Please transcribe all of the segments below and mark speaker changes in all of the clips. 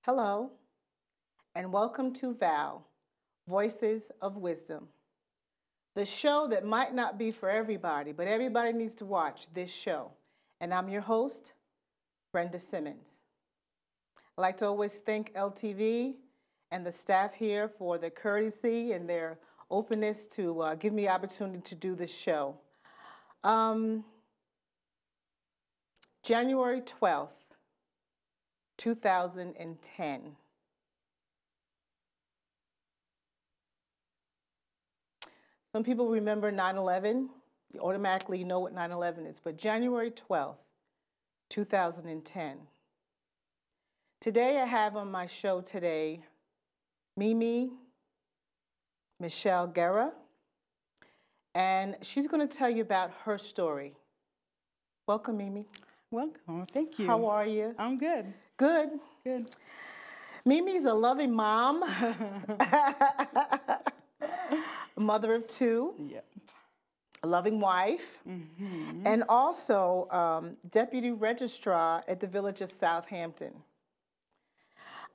Speaker 1: Hello, and welcome to Vow, Voices of Wisdom, the show that might not be for everybody, but everybody needs to watch this show. And I'm your host, Brenda Simmons. I like to always thank LTV and the staff here for their courtesy and their openness to give me the opportunity to do this show. January 12th, 2010. Some people remember 9/11. You automatically know what 9/11 is, but January 12th, 2010. Today I have on my show today Mimi Michel-Guerra, and she's going to tell you about her story. Welcome, Mimi.
Speaker 2: Welcome. Thank you.
Speaker 1: How are you?
Speaker 2: I'm good.
Speaker 1: Good.
Speaker 2: Good.
Speaker 1: Mimi's a loving mom, a mother of two,
Speaker 2: Yep.
Speaker 1: a loving wife, and also deputy registrar at the village of Southampton.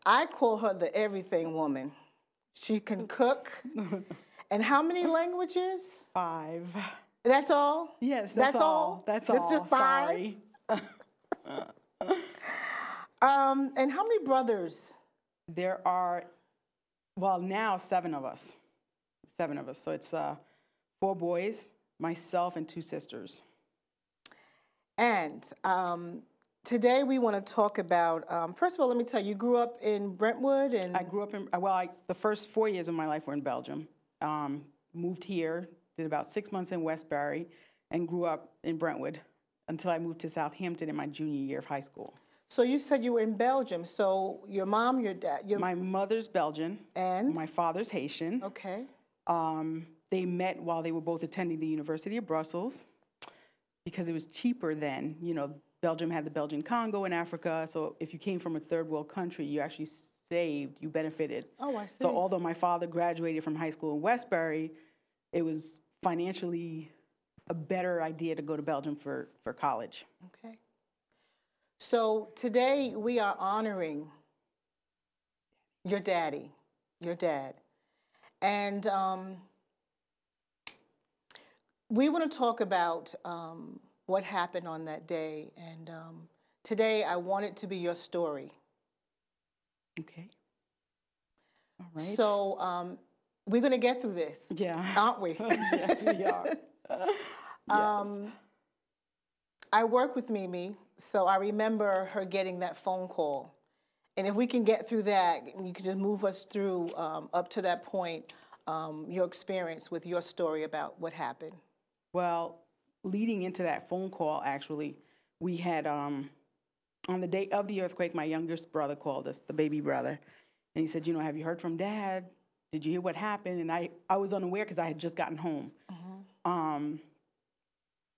Speaker 1: I call her the everything woman. She can cook. And how many languages?
Speaker 2: 5.
Speaker 1: That's all?
Speaker 2: Yes,
Speaker 1: that's all.
Speaker 2: That's
Speaker 1: That's
Speaker 2: all.
Speaker 1: just 5?
Speaker 2: Sorry.
Speaker 1: And how many brothers?
Speaker 2: There are, well, now 7 of us. 7 of us. So it's 4 boys, myself, and 2 sisters.
Speaker 1: And today we want to talk about, first of all, let me tell you, you grew up in Brentwood? And
Speaker 2: I grew up in, the first 4 years of my life were in Belgium. Moved here, did about 6 months in Westbury, and grew up in Brentwood until I moved to Southampton in my junior year of high school.
Speaker 1: So you said you were in Belgium. So your mom, your dad,
Speaker 2: My mother's Belgian.
Speaker 1: And?
Speaker 2: My father's Haitian.
Speaker 1: Okay.
Speaker 2: They met while they were both attending the University of Brussels because it was cheaper then. You know, Belgium had the Belgian Congo in Africa. So if you came from a third world country, you actually saved, you benefited.
Speaker 1: Oh, I see.
Speaker 2: So although my father graduated from high school in Westbury, it was financially a better idea to go to Belgium for college.
Speaker 1: Okay. So today we are honoring your dad. And we want to talk about what happened on that day. And today I want it to be your story.
Speaker 2: Okay. All right.
Speaker 1: So we're going to get through this.
Speaker 2: Yeah.
Speaker 1: Aren't we?
Speaker 2: Yes, we are. Yes.
Speaker 1: I work with Mimi, so I remember her getting that phone call. And if we can get through that, you can just move us through up to that point, your experience with your story about what happened.
Speaker 2: Well, leading into that phone call, actually, we had, on the day of the earthquake, my youngest brother called us, the baby brother. And he said, you know, have you heard from Dad? Did you hear what happened? And I was unaware because I had just gotten home.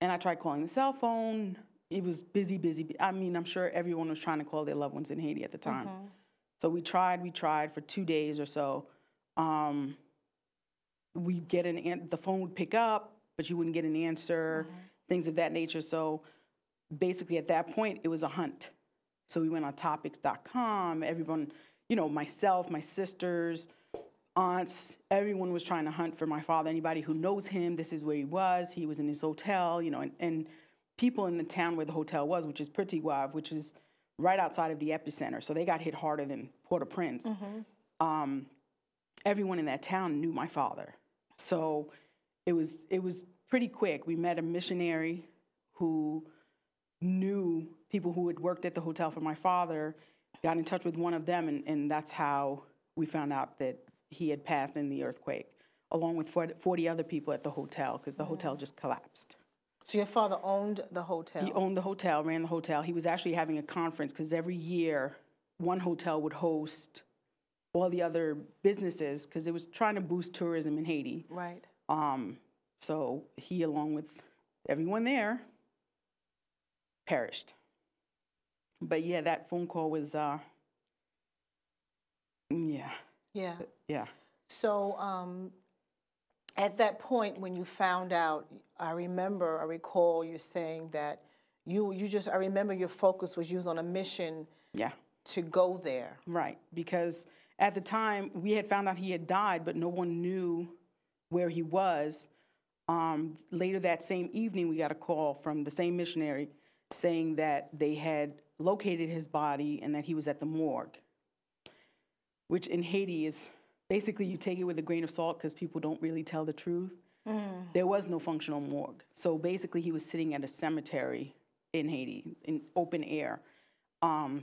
Speaker 2: And I tried calling the cell phone. It was busy. I mean, I'm sure everyone was trying to call their loved ones in Haiti at the time. So we tried for 2 days or so. We'd get the phone would pick up, but you wouldn't get an answer, things of that nature. So basically at that point, it was a hunt. So we went on topics.com. Everyone, you know, myself, my sisters, aunts, everyone was trying to hunt for my father. Anybody who knows him, this is where he was. He was in his hotel, you know, and people in the town where the hotel was, which is Petit Guave, which is right outside of the epicenter. So they got hit harder than Port-au-Prince. Everyone in that town knew my father. So it was pretty quick. We met a missionary who knew people who had worked at the hotel for my father, got in touch with one of them, and that's how we found out that he had passed in the earthquake, along with 40 other people at the hotel, because the hotel just collapsed.
Speaker 1: So your father owned the hotel?
Speaker 2: He owned the hotel, ran the hotel. He was actually having a conference, because every year, one hotel would host all the other businesses, because it was trying to boost tourism in Haiti.
Speaker 1: Right.
Speaker 2: So he, along with everyone there, perished. But yeah, that phone call was, yeah.
Speaker 1: So at that point when you found out, I recall you saying that I remember your focus was you was on a mission
Speaker 2: Yeah.
Speaker 1: to go there.
Speaker 2: Right, because at the time we had found out he had died, but no one knew where he was. Later that same evening, we got a call from the same missionary saying that they had located his body and that he was at the morgue, which in Haiti is basically you take it with a grain of salt because people don't really tell the truth. There was no functional morgue. So basically he was sitting at a cemetery in Haiti in open air.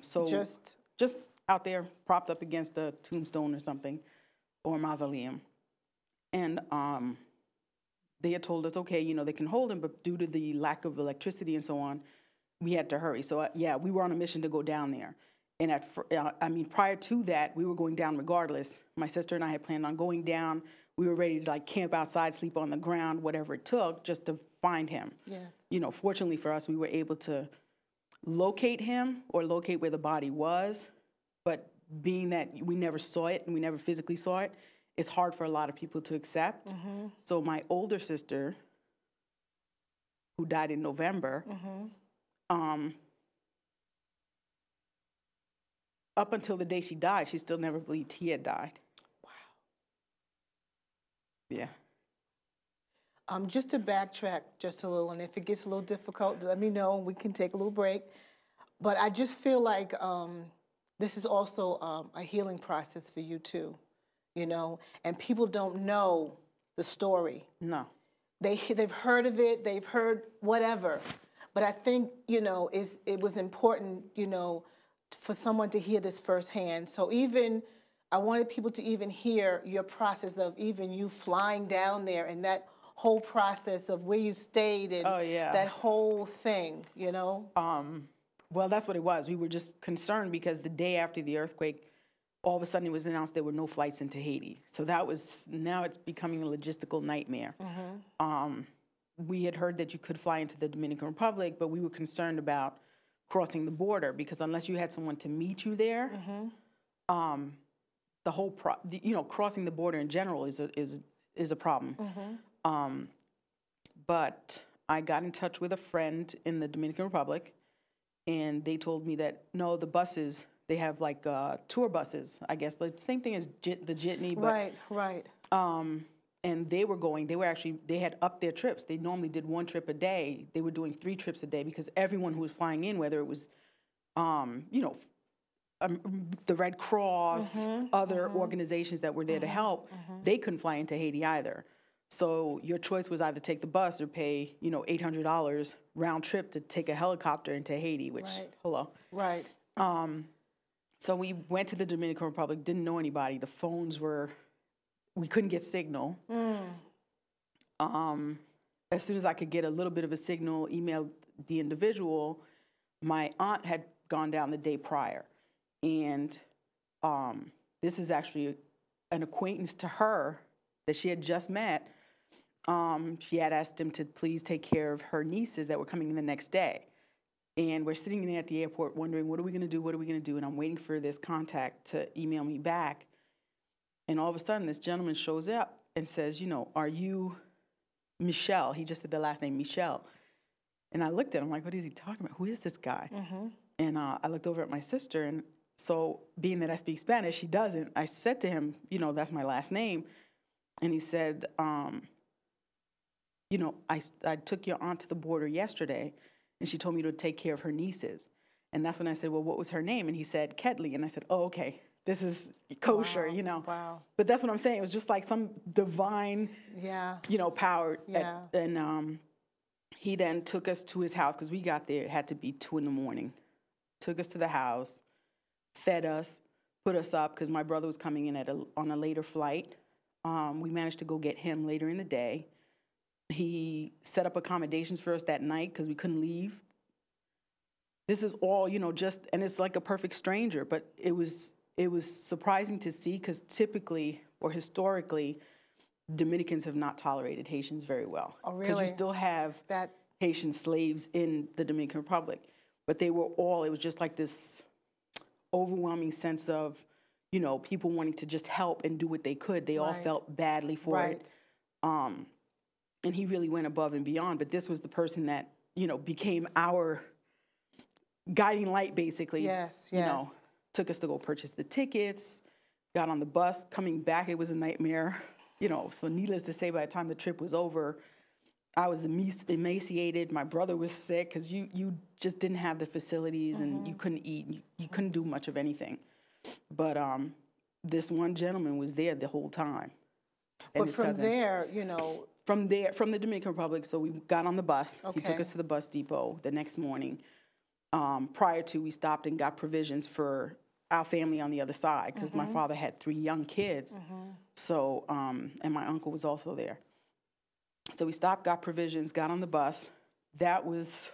Speaker 2: So just out there propped up against a tombstone or something, or a mausoleum. And they had told us, okay, you know, they can hold him, but due to the lack of electricity and so on, we had to hurry. So yeah, we were on a mission to go down there. And prior to that, we were going down regardless. My sister and I had planned on going down. We were ready to like camp outside, sleep on the ground, whatever it took, just to find him.
Speaker 1: Yes.
Speaker 2: You know, fortunately for us, we were able to locate him or locate where the body was. But being that we never saw it and we never physically saw it, it's hard for a lot of people to accept. So my older sister, who died in November, up until the day she died, she still never believed he had died.
Speaker 1: Wow.
Speaker 2: Yeah.
Speaker 1: Just to backtrack just a little, and if it gets a little difficult, let me know and we can take a little break. But I just feel like this is also a healing process for you too, you know, and people don't know the story.
Speaker 2: No.
Speaker 1: They've heard of it, they've heard whatever, but I think, you know, it was important, you know, for someone to hear this firsthand. So even, I wanted people to even hear your process of even you flying down there and that whole process of where you stayed and that whole thing, you know?
Speaker 2: Well, that's what it was. We were just concerned because the day after the earthquake, all of a sudden it was announced there were no flights into Haiti. So that was, now it's becoming a logistical nightmare. We had heard that you could fly into the Dominican Republic, but we were concerned about crossing the border because unless you had someone to meet you there, the whole, crossing the border in general is a problem. But I got in touch with a friend in the Dominican Republic, and they told me that, no, the buses, they have like tour buses, I guess, the same thing as the jitney. But,
Speaker 1: Right.
Speaker 2: And they had upped their trips. They normally did 1 trip a day. They were doing 3 trips a day because everyone who was flying in, whether it was, the Red Cross, other organizations that were there to help, they couldn't fly into Haiti either. So your choice was either take the bus or pay, $800 round trip to take a helicopter into Haiti, which, hello.
Speaker 1: Right.
Speaker 2: So we went to the Dominican Republic, didn't know anybody. The phones we couldn't get signal. As soon as I could get a little bit of a signal, emailed the individual. My aunt had gone down the day prior. And this is actually an acquaintance to her that she had just met. She had asked him to please take care of her nieces that were coming in the next day. And we're sitting there at the airport wondering, what are we going to do? And I'm waiting for this contact to email me back. And all of a sudden, this gentleman shows up and says, are you Michel? He just said the last name, Michel. And I looked at him like, what is he talking about? Who is this guy? And I looked over at my sister. And so being that I speak Spanish, she doesn't. I said to him, that's my last name. And he said, I took your aunt to the border yesterday, and she told me to take care of her nieces. And that's when I said, well, what was her name? And he said, Kedley. And I said, oh, okay. This is kosher,
Speaker 1: Wow.
Speaker 2: But that's what I'm saying. It was just like some divine, power.
Speaker 1: Yeah.
Speaker 2: And he then took us to his house because we got there. It had to be 2 a.m. Took us to the house, fed us, put us up because my brother was coming in on a later flight. We managed to go get him later in the day. He set up accommodations for us that night because we couldn't leave. This is all, and it's like a perfect stranger, but it was surprising to see because typically or historically, Dominicans have not tolerated Haitians very well.
Speaker 1: Oh, really?
Speaker 2: Because you still have Haitian slaves in the Dominican Republic. But it was just like this overwhelming sense of, people wanting to just help and do what they could. They all felt badly for it. And he really went above and beyond. But this was the person that, became our guiding light, basically.
Speaker 1: Yes.
Speaker 2: took us to go purchase the tickets, got on the bus. Coming back, it was a nightmare. So needless to say, by the time the trip was over, I was emaciated. My brother was sick because you just didn't have the facilities and you couldn't eat. You couldn't do much of anything. But this one gentleman was there the whole time. And
Speaker 1: But from there,
Speaker 2: From the Dominican Republic, so we got on the bus.
Speaker 1: Okay.
Speaker 2: He took us to the bus depot the next morning. Prior to, we stopped and got provisions for our family on the other side because my father had 3 young kids. So, and my uncle was also there. So we stopped, got provisions, got on the bus. That was,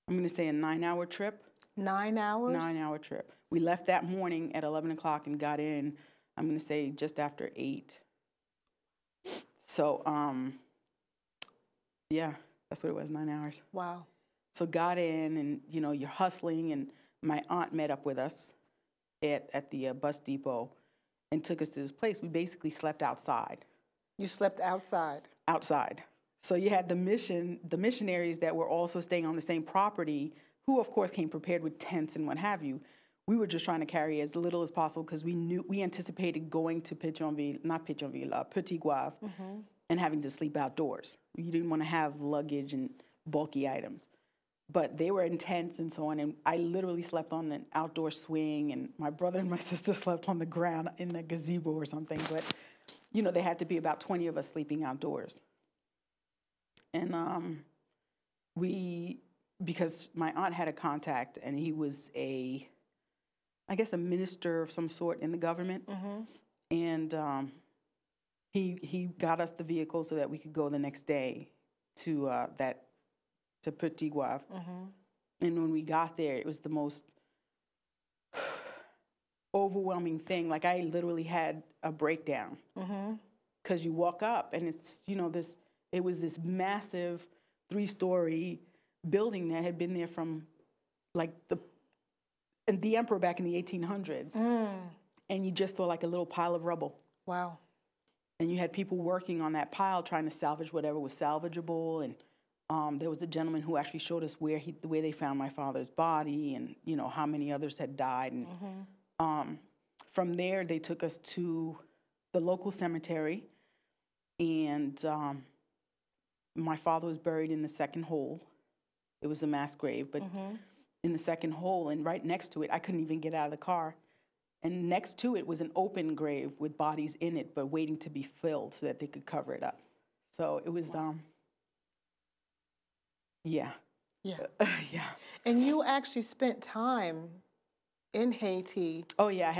Speaker 2: I'm going to say, a 9-hour trip.
Speaker 1: 9 hours?
Speaker 2: 9-hour trip. We left that morning at 11 o'clock and got in, I'm going to say, just after 8. So, yeah, that's what it was, 9 hours.
Speaker 1: Wow.
Speaker 2: So got in and, you're hustling, and my aunt met up with us at the bus depot and took us to this place. We basically slept outside.
Speaker 1: You slept outside?
Speaker 2: Outside. So you had the missionaries that were also staying on the same property, who of course came prepared with tents and what have you. We were just trying to carry as little as possible because we anticipated going to Petit Guave, and having to sleep outdoors. You didn't want to have luggage and bulky items. But they were in tents and so on, and I literally slept on an outdoor swing, and my brother and my sister slept on the ground in a gazebo or something. But, there had to be about 20 of us sleeping outdoors. And because my aunt had a contact, and he was a minister of some sort in the government, and he got us the vehicle so that we could go the next day to Petit Guave. And when we got there, it was the most overwhelming thing. Like, I literally had a breakdown because you walk up and it's, it was this massive 3-story building that had been there from like the emperor back in the 1800s. And you just saw like a little pile of rubble.
Speaker 1: Wow.
Speaker 2: And you had people working on that pile trying to salvage whatever was salvageable. And there was a gentleman who actually showed us where they found my father's body, and how many others had died. And from there, they took us to the local cemetery, and my father was buried in the second hole. It was a mass grave, but in the second hole, and right next to it, I couldn't even get out of the car. And next to it was an open grave with bodies in it, but waiting to be filled so that they could cover it up. So it was, yeah.
Speaker 1: Yeah.
Speaker 2: Yeah.
Speaker 1: And you actually spent time in Haiti.
Speaker 2: Oh, yeah. I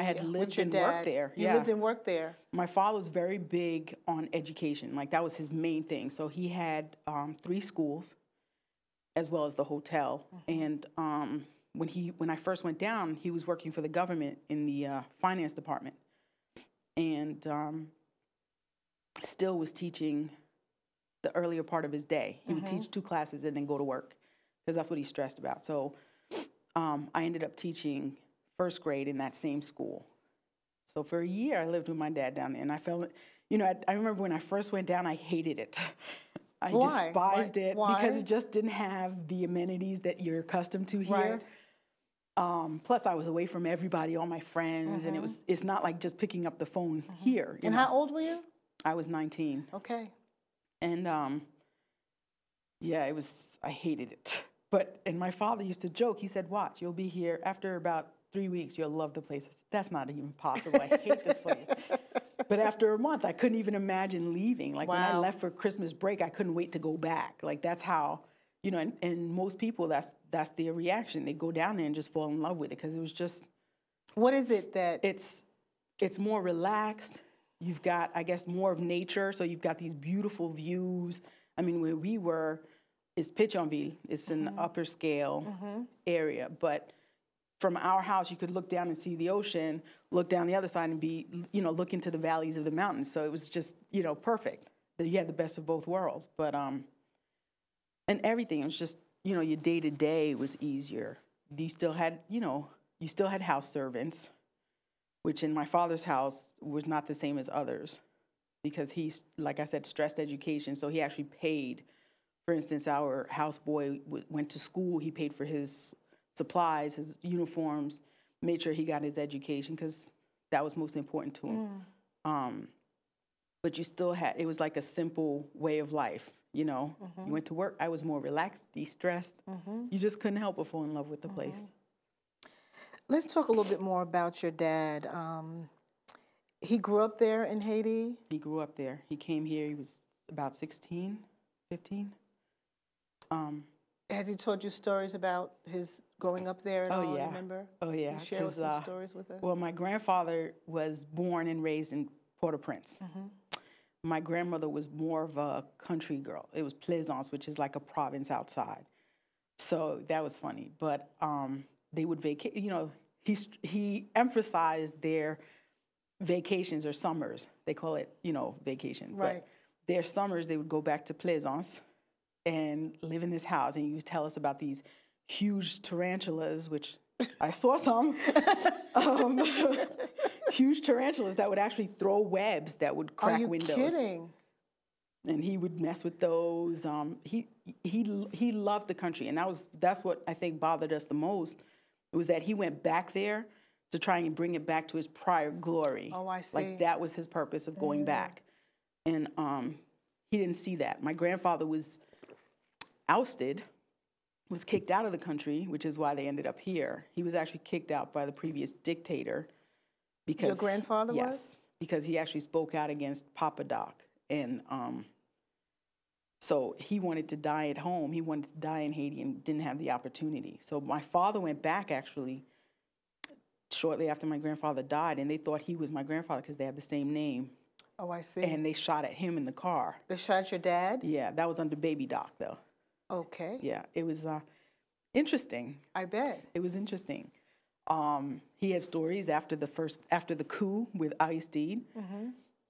Speaker 2: had lived and worked there.
Speaker 1: You lived and worked there.
Speaker 2: My father was very big on education. Like, that was his main thing. So he had 3 schools as well as the hotel. And when I first went down, he was working for the government in the finance department, and still was teaching the earlier part of his day. He would teach 2 classes and then go to work because that's what he stressed about. So I ended up teaching 1st grade in that same school. So for a year, I lived with my dad down there, and I felt, I remember when I first went down, I hated it. I despised it because it just didn't have the amenities that you're accustomed to here. Right. Plus, I was away from everybody, all my friends, and it's not like just picking up the phone here.
Speaker 1: And how old were you?
Speaker 2: I was 19.
Speaker 1: Okay.
Speaker 2: And I hated it. And my father used to joke. He said, "Watch, you'll be here after about 3 weeks. You'll love the place." I said, "That's not even possible. I hate this place." But after a month, I couldn't even imagine leaving. Like, when I left for Christmas break, I couldn't wait to go back. Like, that's how, and most people, that's their reaction. They go down there and just fall in love with it because it was just.
Speaker 1: What is it that?
Speaker 2: It's more relaxed. You've got, I guess, more of nature. So you've got these beautiful views. I mean, where we were, it's Pétionville. It's an upper scale area. But from our house, you could look down and see the ocean, look down the other side and be, look into the valleys of the mountains. So it was just, perfect. You had the best of both worlds. But, and everything, it was just, your day-to-day was easier. You still had house servants, which in my father's house was not the same as others because he, like I said, stressed education. So he actually paid. For instance, our houseboy went to school. He paid for his supplies, his uniforms. made sure he got his education because that was most important to him. But you still had, it was like a simple way of life, you know. You went to work, I was more relaxed, de-stressed. You just couldn't help but fall in love with the place.
Speaker 1: Let's talk a little bit more about your dad. He grew up there in Haiti?
Speaker 2: He grew up there. He came here, he was about 16, 15.
Speaker 1: Has he told you stories about his growing up there and all,
Speaker 2: yeah.
Speaker 1: remember?
Speaker 2: Oh, yeah.
Speaker 1: Can you share some stories with us?
Speaker 2: Well, my grandfather was born and raised in Port-au-Prince. My grandmother was more of a country girl. It was Plaisance, which is like a province outside. So that was funny. But they would vacate, you know, he emphasized their vacations or summers. They call it, you know, vacation.
Speaker 1: Right.
Speaker 2: But their summers, they would go back to Plaisance and live in this house. And he would tell us about these huge tarantulas, which I saw some. Huge tarantulas that would actually throw webs that would crack windows.
Speaker 1: Are you kidding?
Speaker 2: And he would mess with those. He loved the country, and that's what I think bothered us the most. It was that he went back there to try and bring it back to his prior glory.
Speaker 1: Oh, I see.
Speaker 2: Like that was his purpose of going back, and he didn't see that. My grandfather was ousted, was kicked out of the country, which is why they ended up here. He was actually kicked out by the previous dictator. Because,
Speaker 1: your grandfather was?
Speaker 2: Yes, because he actually spoke out against Papa Doc. And so he wanted to die at home. He wanted to die in Haiti and didn't have the opportunity. So my father went back, actually, shortly after my grandfather died, and they thought he was my grandfather because they have the same name.
Speaker 1: Oh, I see.
Speaker 2: And they shot at him in the car.
Speaker 1: They shot at your dad?
Speaker 2: Yeah, that was under Baby Doc, though.
Speaker 1: Okay.
Speaker 2: Yeah, it was interesting.
Speaker 1: I bet.
Speaker 2: It was interesting. He had stories after the coup with Aristide,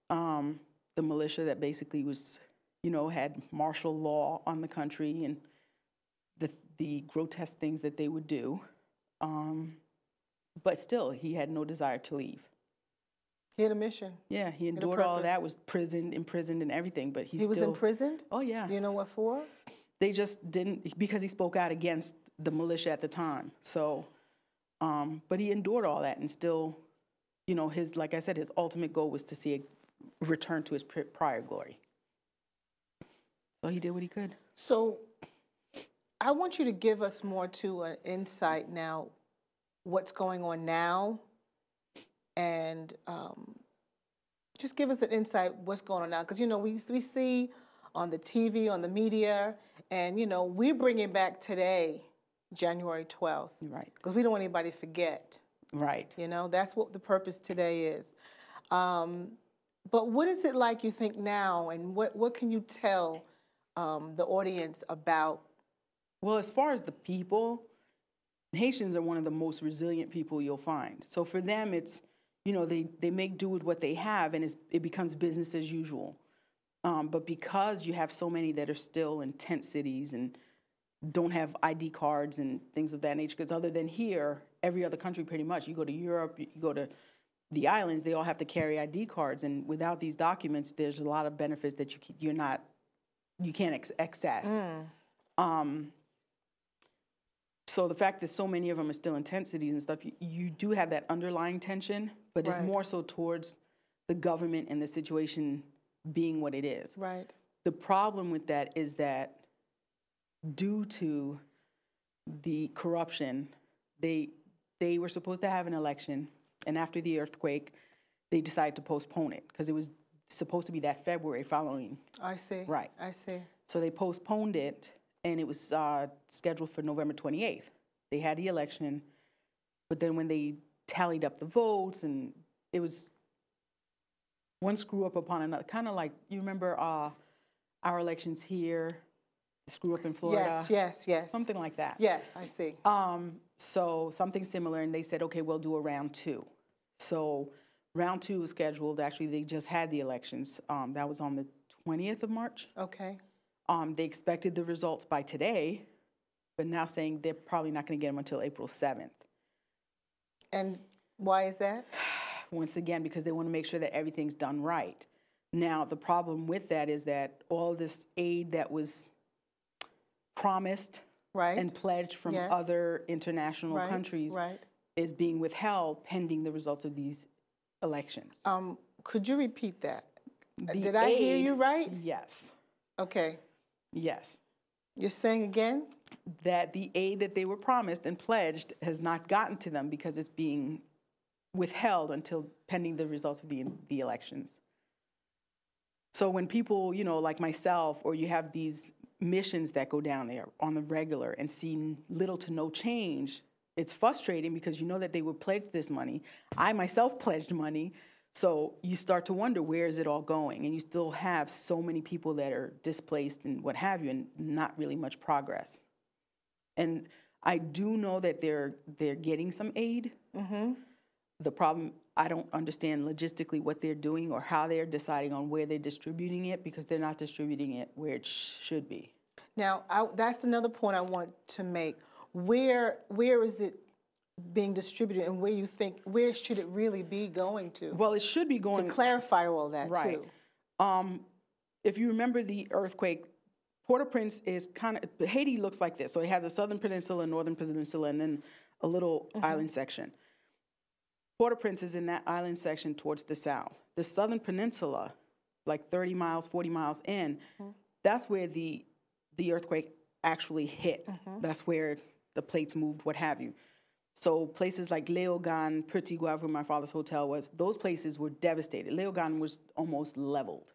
Speaker 2: the militia that basically was, you know, had martial law on the country and the grotesque things that they would do. But still, he had no desire to leave.
Speaker 1: He had a mission.
Speaker 2: Yeah, he endured all of that, was imprisoned and everything, but he
Speaker 1: was imprisoned?
Speaker 2: Oh, yeah.
Speaker 1: Do you know what for?
Speaker 2: They just didn't, because he spoke out against the militia at the time. So, but he endured all that and still, you know, like I said, his ultimate goal was to see a return to his prior glory. So he did what he could.
Speaker 1: So I want you to give us more to an insight now, what's going on now, and just give us an insight what's going on now. Because, you know, we see on the TV, on the media, and, you know, we're bringing back today, January 12th.
Speaker 2: Right.
Speaker 1: Because we don't want anybody to forget.
Speaker 2: Right.
Speaker 1: You know, that's what the purpose today is. But what is it like, you think, now, and what can you tell the audience about?
Speaker 2: Well, as far as the people, Haitians are one of the most resilient people you'll find. So for them, it's, you know, they make do with what they have, and it becomes business as usual. But because you have so many that are still in tent cities and don't have ID cards and things of that nature, because other than here, every other country pretty much, you go to Europe, you go to the islands, they all have to carry ID cards, and without these documents, there's a lot of benefits that you can't access. So the fact that so many of them are still in tent cities and stuff, you do have that underlying tension, but it's more so towards the government and the situation being what it is.
Speaker 1: Right.
Speaker 2: The problem with that is that due to the corruption, they were supposed to have an election, and after the earthquake, they decided to postpone it because it was supposed to be that February following.
Speaker 1: I see.
Speaker 2: Right.
Speaker 1: I see.
Speaker 2: So they postponed it, and it was scheduled for November 28th. They had the election, but then when they tallied up the votes, and it was one screw up upon another, kind of like, you remember our elections here, the screw up in Florida?
Speaker 1: Yes.
Speaker 2: Something like that.
Speaker 1: Yes, I see.
Speaker 2: So something similar, and they said, okay, we'll do a round two. So round two was scheduled. Actually, they just had the elections. That was on the 20th of March.
Speaker 1: Okay.
Speaker 2: They expected the results by today, but now saying they're probably not going to get them until April 7th.
Speaker 1: And why is that?
Speaker 2: Once again, because they want to make sure that everything's done right. Now, the problem with that is that all this aid that was promised and pledged from other international countries is being withheld pending the results of these elections.
Speaker 1: Could you repeat that?
Speaker 2: The
Speaker 1: Did I hear you right?
Speaker 2: Yes.
Speaker 1: Okay.
Speaker 2: Yes.
Speaker 1: You're saying again?
Speaker 2: That the aid that they were promised and pledged has not gotten to them because it's being withheld until pending the results of the elections. So when people, like myself, or you have these missions that go down there on the regular and see little to no change, it's frustrating because you know that they were pledged this money. I myself pledged money. So you start to wonder, where is it all going? And you still have so many people that are displaced and what have you, and not really much progress. And I do know that they're getting some aid. Mm-hmm. The problem, I don't understand logistically what they're doing or how they're deciding on where they're distributing it, because they're not distributing it where it should be.
Speaker 1: Now, that's another point I want to make. Where is it being distributed, and where should it really be going to?
Speaker 2: Well, it should be going...
Speaker 1: To clarify all that,
Speaker 2: right.
Speaker 1: too.
Speaker 2: If you remember the earthquake, Port-au-Prince is kind of... Haiti looks like this. So it has a southern peninsula, northern peninsula, and then a little island section. Port-au-Prince is in that island section towards the south. The southern peninsula, like 30 miles, 40 miles in, that's where the earthquake actually hit. That's where the plates moved, what have you. So places like Léogâne, Petit Goâve, where my father's hotel was, those places were devastated. Léogâne was almost leveled.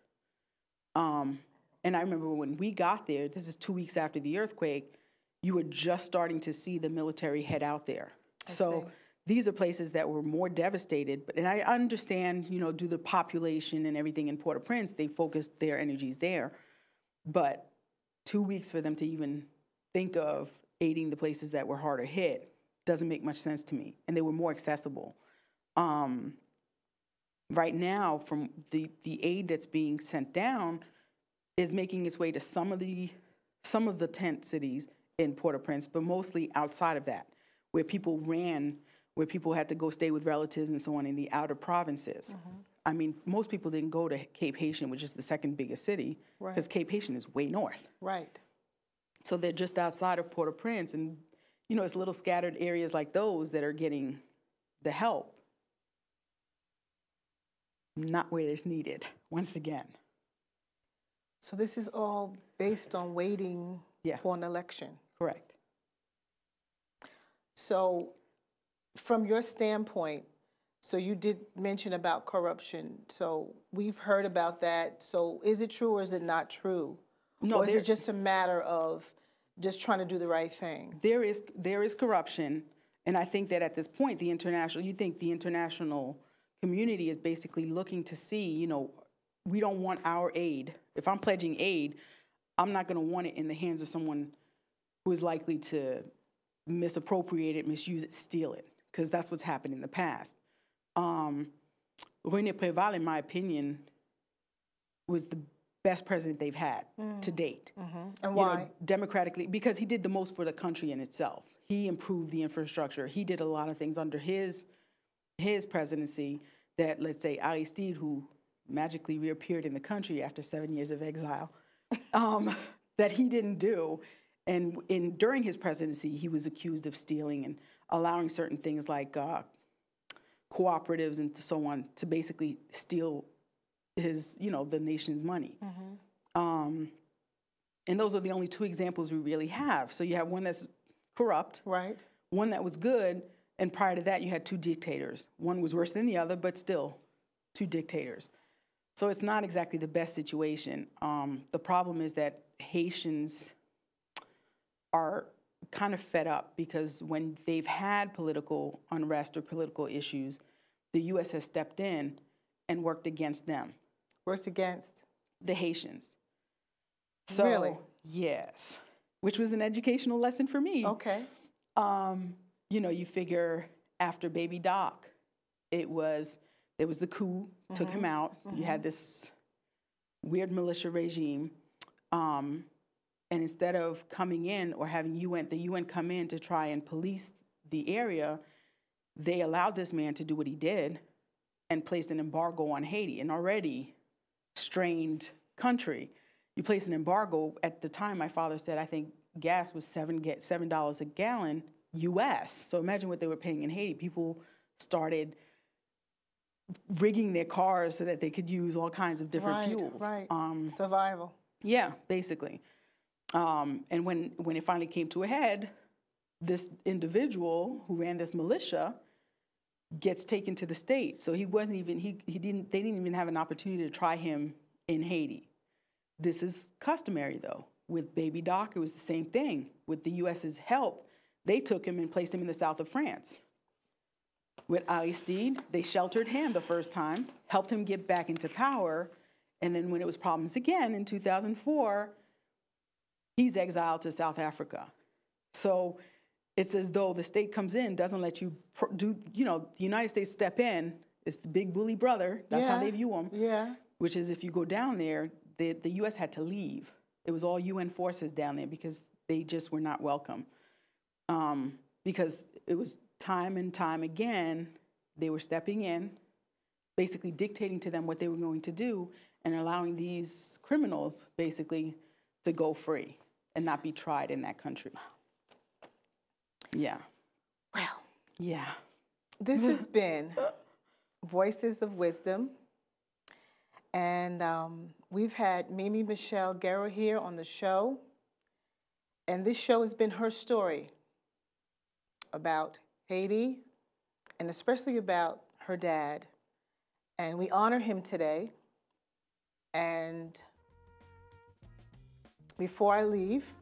Speaker 2: And I remember when we got there, this is 2 weeks after the earthquake, you were just starting to see the military head out there. So these are places that were more devastated. And I understand, due to the population and everything in Port-au-Prince, they focused their energies there. But 2 weeks for them to even think of aiding the places that were harder hit doesn't make much sense to me. And they were more accessible. Right now, from the aid that's being sent down is making its way to some of the tent cities in Port-au-Prince, but mostly outside of that, where people had to go stay with relatives and so on in the outer provinces. I mean, most people didn't go to Cape Haitian, which is the second biggest city, because Cape Haitian is way north.
Speaker 1: Right.
Speaker 2: So they're just outside of Port-au-Prince, and it's little scattered areas like those that are getting the help, not where it's needed, once again.
Speaker 1: So this is all based on waiting for an election.
Speaker 2: Correct.
Speaker 1: So from your standpoint, so you did mention about corruption. So we've heard about that. So is it true or is it not true? No, or is it just a matter of just trying to do the right thing?
Speaker 2: There is corruption, and I think that at this point, the international community is basically looking to see, we don't want our aid. If I'm pledging aid, I'm not going to want it in the hands of someone who is likely to misappropriate it, misuse it, steal it, because that's what's happened in the past. René Préval, in my opinion, was the best president they've had to date.
Speaker 1: And why?
Speaker 2: Democratically, because he did the most for the country in itself. He improved the infrastructure. He did a lot of things under his presidency that, let's say, Aristide, who magically reappeared in the country after 7 years of exile, that he didn't do. And during his presidency, he was accused of stealing and allowing certain things like cooperatives and so on to basically steal his, the nation's money. And those are the only two examples we really have. So you have one that's corrupt,
Speaker 1: right?
Speaker 2: One that was good, and prior to that, you had two dictators. One was worse than the other, but still two dictators. So it's not exactly the best situation. The problem is that Haitians are kind of fed up because when they've had political unrest or political issues, the U.S. has stepped in and worked against them.
Speaker 1: Worked against?
Speaker 2: The Haitians. So,
Speaker 1: really?
Speaker 2: Yes. Which was an educational lesson for me.
Speaker 1: Okay.
Speaker 2: You figure after Baby Doc, there was the coup, took him out. You had this weird militia regime. And instead of coming in or having the UN come in to try and police the area, they allowed this man to do what he did and placed an embargo on Haiti, an already strained country. You place an embargo. At the time, my father said, I think gas was $7 a gallon U.S. So imagine what they were paying in Haiti. People started rigging their cars so that they could use all kinds of different fuels.
Speaker 1: Right. Survival.
Speaker 2: Yeah, basically. And when it finally came to a head, this individual who ran this militia gets taken to the States. So he wasn't even, they didn't even have an opportunity to try him in Haiti. This is customary though. With Baby Doc, it was the same thing. With the US's help, they took him and placed him in the south of France. With Aristide, they sheltered him the first time, helped him get back into power, and then when it was problems again in 2004, he's exiled to South Africa. So it's as though the state comes in, doesn't let you do, the United States step in, it's the big bully brother, that's how they view him.
Speaker 1: Yeah.
Speaker 2: Which is if you go down there, the US had to leave. It was all UN forces down there because they just were not welcome. Because it was time and time again, they were stepping in, basically dictating to them what they were going to do and allowing these criminals basically to go free and not be tried in that country. Yeah.
Speaker 1: Well.
Speaker 2: Yeah.
Speaker 1: This has been Voices of Wisdom. And we've had Mimi Michel-Guerra here on the show. And this show has been her story about Haiti and especially about her dad. And we honor him today. And before I leave,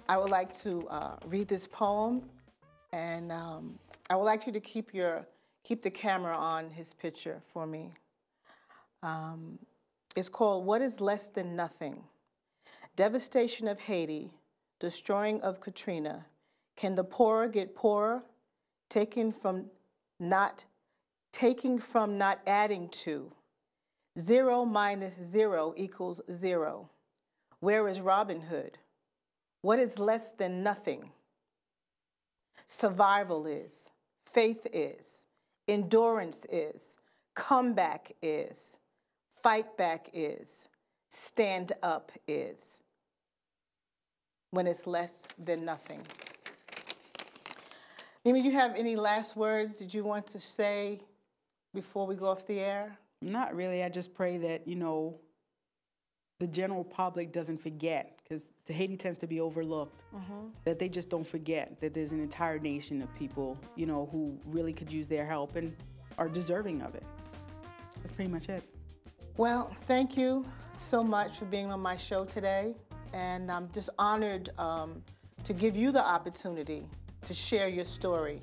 Speaker 1: I would like to read this poem, and I would like you to keep the camera on his picture for me. It's called What is Less Than Nothing? Devastation of Haiti, destroying of Katrina. Can the poorer get poorer? Taking from not adding to. 0 minus 0 equals 0. Where is Robin Hood? What is less than nothing? Survival is, faith is, endurance is, comeback is, fight back is, stand up is. When it's less than nothing. Mimi, you have any last words that you want to say before we go off the air?
Speaker 2: Not really. I just pray that, the general public doesn't forget, because Haiti tends to be overlooked, that they just don't forget that there's an entire nation of people, who really could use their help and are deserving of it. That's pretty much it.
Speaker 1: Well, thank you so much for being on my show today. And I'm just honored to give you the opportunity to share your story.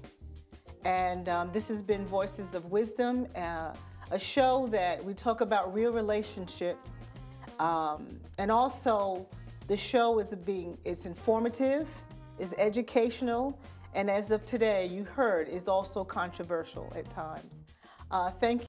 Speaker 1: And this has been Voices of Wisdom, a show that we talk about real relationships. And also, the show is informative, is educational, and as of today, you heard, is also controversial at times. Thank you.